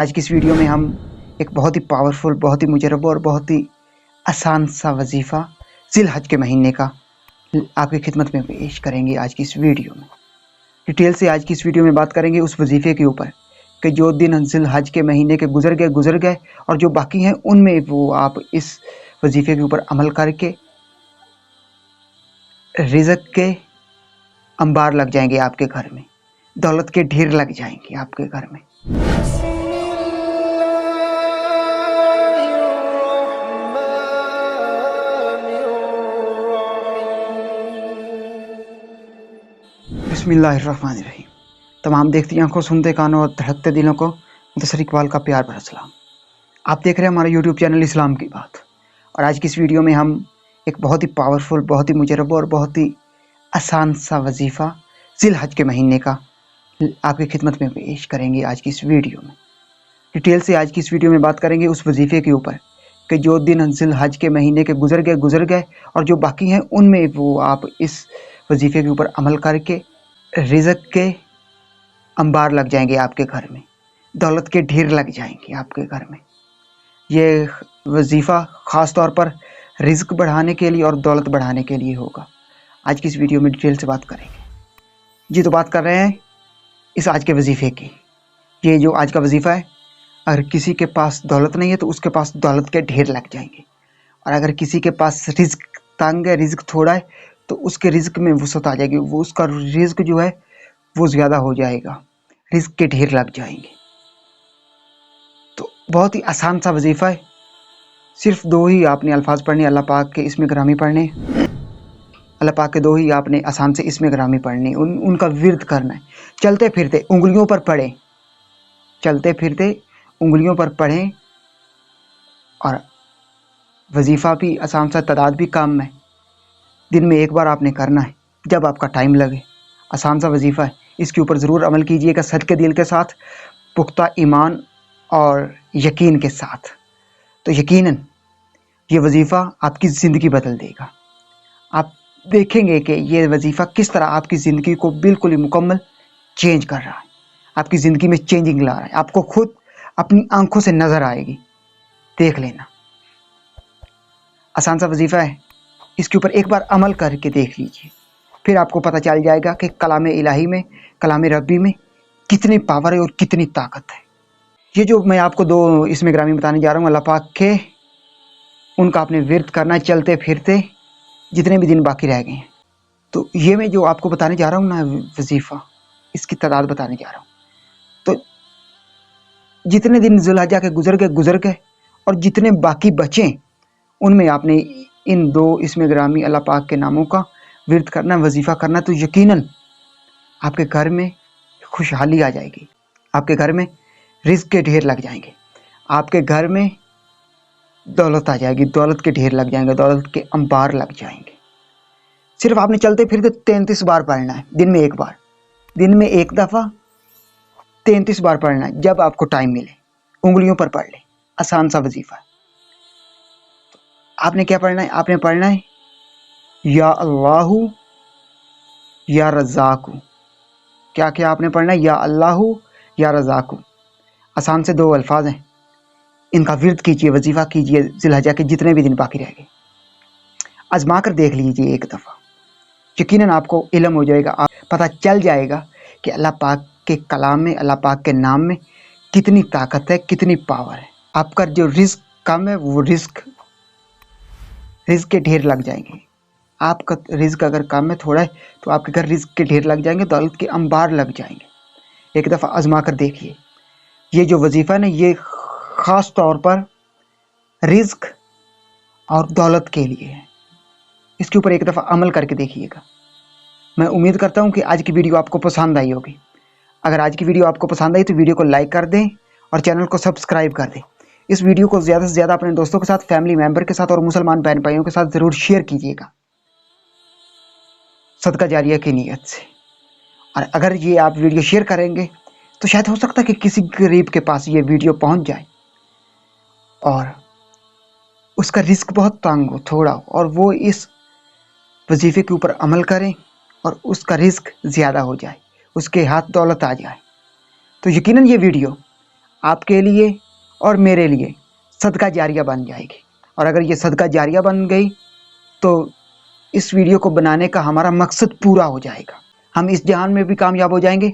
आज की इस वीडियो में हम एक बहुत ही पावरफुल, बहुत ही मुजरब और बहुत ही आसान सा वजीफ़ा ज़िल-हज के महीने का आपकी खिदमत में पेश करेंगे। आज की इस वीडियो में डिटेल से आज की इस वीडियो में बात करेंगे उस वजीफ़े के ऊपर कि जो दिन ज़िल-हज के महीने के गुजर गए और जो बाकी हैं उनमें वो आप इस वजीफ़े के ऊपर अमल करके रिज़्क़ के अंबार लग जाएंगे आपके घर में, दौलत के ढेर लग जाएंगे आपके घर में। बिस्मिल्लाहिर्रहमानिर्रहीम। तमाम देखती आंखों, सुनते कानों और धड़कते दिलों को मुतसर इकबाल का प्यार भरा सलाम। आप देख रहे हैं हमारा यूट्यूब चैनल इस्लाम की बात, और आज की इस वीडियो में हम एक बहुत ही पावरफुल, बहुत ही मुजरब और बहुत ही आसान सा वजीफ़ा ज़िल-हज के महीने का आपकी खिदमत में पेश करेंगे। आज की इस वीडियो में डिटेल से आज की इस वीडियो में बात करेंगे उस वजीफ़े के ऊपर कि जो दिन ज़िल-हज के महीने के गुजर गए और जो बाकी हैं उनमें वो आप इस वजीफ़े के ऊपर अमल करके रिज़्क़ के अंबार लग जाएंगे आपके घर में, दौलत के ढेर लग जाएंगे आपके घर में। ये वजीफ़ा ख़ास तौर पर रिज़्क़ बढ़ाने के लिए और दौलत बढ़ाने के लिए होगा। आज की इस वीडियो में डिटेल से बात करेंगे जी। तो बात कर रहे हैं इस आज के वजीफ़े की। ये जो आज का वजीफ़ा है, अगर किसी के पास दौलत नहीं है तो उसके पास दौलत के ढेर लग जाएंगे, और अगर किसी के पास रिज़्क़ तंग है, रिज़्क़ थोड़ा है, तो उसके रिज़्क़ में वसअत आ जाएगी, वो उसका रिज़्क़ जो है वो ज़्यादा हो जाएगा, रिज़्क़ के ढेर लग जाएंगे। तो बहुत ही आसान सा वजीफ़ा है, सिर्फ दो ही आपने अल्फाज पढ़ने, अल्लाह पाक के इसमें ग्रामी पढ़ने, अल्लाह पाक के दो ही आपने आसान से इसमें ग्रामी पढ़ने, उनका विर्द करना है। चलते फिरते उंगलियों पर पढ़ें, चलते फिरते उंगलियों पर पढ़ें, और वजीफ़ा भी आसान सा, तादाद भी कम है। दिन में एक बार आपने करना है जब आपका टाइम लगे। आसान सा वजीफ़ा है, इसके ऊपर ज़रूर अमल कीजिएगा सदके दिल के साथ, पुख्ता ईमान और यकीन के साथ। तो यकीनन ये वजीफ़ा आपकी ज़िंदगी बदल देगा। आप देखेंगे कि ये वजीफ़ा किस तरह आपकी ज़िंदगी को बिल्कुल ही मुकम्मल चेंज कर रहा है, आपकी ज़िंदगी में चेंजिंग ला रहा है। आपको खुद अपनी आंखों से नज़र आएगी, देख लेना। आसान सा वजीफ़ा है, इसके ऊपर एक बार अमल करके देख लीजिए, फिर आपको पता चल जाएगा कि कलाम इलाही में, कलाम रब्बी में कितनी पावर है और कितनी ताकत है। ये जो मैं आपको दो इसमें ग्रामी बताने जा रहा हूँ, अल्लाह पाक के, उनका आपने विर्द करना है चलते फिरते जितने भी दिन बाकी रह गए हैं। तो ये मैं जो आपको बताने जा रहा हूँ ना वजीफ़ा, इसकी तादाद बताने जा रहा हूँ। तो जितने दिन ज़िल-हज के गुजर गए और जितने बाकी बचे, उनमें आपने इन दो इसमें ग्रामी अल्लाह पाक के नामों का विर्द करना, वजीफ़ा करना, तो यकीनन आपके घर में खुशहाली आ जाएगी, आपके घर में रिज़्क़ के ढेर लग जाएंगे, आपके घर में दौलत आ जाएगी, दौलत के ढेर लग जाएंगे, दौलत के अंबार लग जाएंगे। सिर्फ आपने चलते फिरते 33 बार पढ़ना है, दिन में एक बार, दिन में एक दफ़ा 33 बार पढ़ना है, जब आपको टाइम मिले उंगलियों पर पढ़ लें। आसान सा वजीफ़ा है। आपने क्या पढ़ना है? आपने पढ़ना है या अल्लाहु या रज़ाकु। क्या क्या आपने पढ़ना है? या अल्लाहु या रज़ाकु। आसान से दो अल्फाज हैं, इनका विर्द कीजिए, वजीफ़ा कीजिए ज़िल-हज के जितने भी दिन बाकी रह गए। आजमा कर देख लीजिए एक दफ़ा, यकीनन आपको इल्म हो जाएगा, आप पता चल जाएगा कि अल्लाह पाक के कलाम में, अल्लाह पाक के नाम में कितनी ताकत है, कितनी पावर है। आपका जो रिज़्क़ कम है, वो रिज़्क़ के ढेर लग जाएंगे। आपका रिज़्क़ अगर कम है, थोड़ा है, तो आपके घर रिज़्क़ के ढेर लग जाएंगे, दौलत के अंबार लग जाएंगे। एक दफ़ा आजमा कर देखिए। ये जो वजीफ़ा है ना, ये ख़ास तौर पर रिज़्क़ और दौलत के लिए है। इसके ऊपर एक दफ़ा अमल करके देखिएगा। मैं उम्मीद करता हूँ कि आज की वीडियो आपको पसंद आई होगी। अगर आज की वीडियो आपको पसंद आई तो वीडियो को लाइक कर दें और चैनल को सब्सक्राइब कर दें। इस वीडियो को ज़्यादा से ज़्यादा अपने दोस्तों के साथ, फैमिली मेम्बर के साथ और मुसलमान बहन भाइयों के साथ ज़रूर शेयर कीजिएगा, सदका जारिया की नीयत से। और अगर ये आप वीडियो शेयर करेंगे तो शायद हो सकता है कि किसी गरीब के पास ये वीडियो पहुंच जाए और उसका रिस्क बहुत तंग हो, थोड़ा हो, और वो इस वजीफ़े के ऊपर अमल करें और उसका रिस्क ज़्यादा हो जाए, उसके हाथ दौलत आ जाए। तो यकीनन ये वीडियो آپ کے لیے اور میرے لیے صدقہ جاریہ بن جائے گی، اور اگر یہ صدقہ جاریہ بن گئی تو اس ویڈیو کو بنانے کا ہمارا مقصد پورا ہو جائے گا، ہم اس جہان میں بھی کامیاب ہو جائیں گے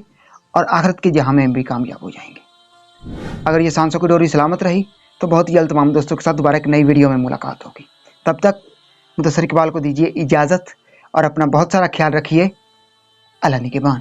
اور آخرت کے جہان میں بھی کامیاب ہو جائیں گے۔ اگر یہ سانسوں کی ڈوری سلامت رہی تو بہت ہی جلد تمام دوستوں کے ساتھ دوبارہ ایک نئی ویڈیو میں ملاقات ہوگی۔ تب تک مدثر اقبال کو دیجیے اجازت اور اپنا بہت سارا خیال رکھیے۔ اللہ نگہبان۔